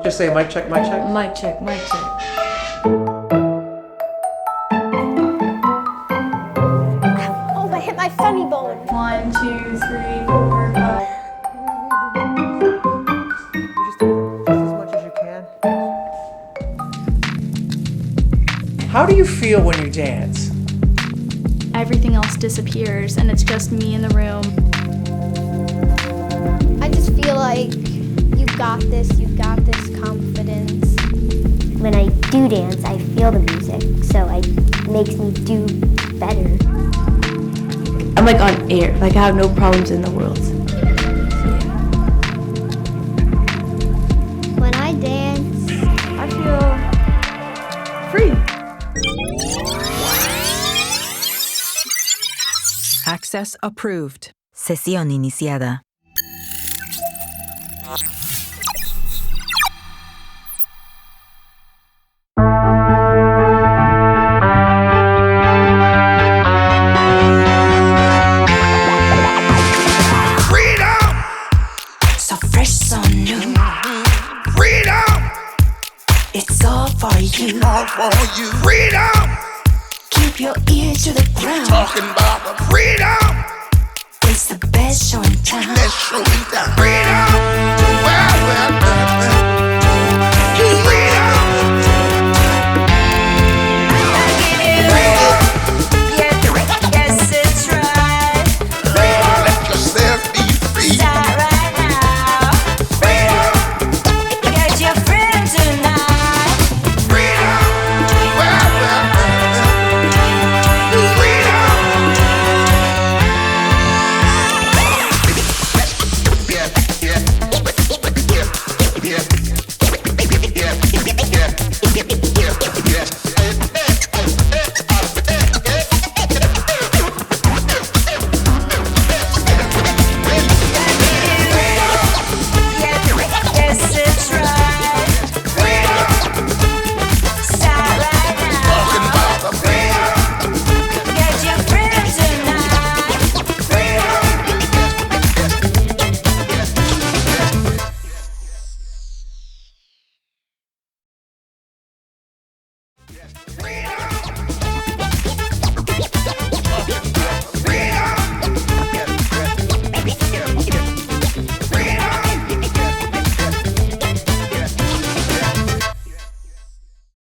Just say mic check, mic check. Mic check, mic check. Oh, I hit my funny bone. 1, 2, 3, 4, 5. Just as much as you can. How do you feel when you dance? Everything else disappears and it's just me in the room. I just feel like you got this confidence. When I do dance, I feel the music, so it makes me do better. I'm like on air, like I have no problems in the world. When I dance, I feel free. Access approved. Sesión iniciada. So fresh, so new. Freedom! It's all for you. All for you. Freedom! Keep your ear to the ground. Talking about the freedom. It's the best show in town. Best show in town. Freedom!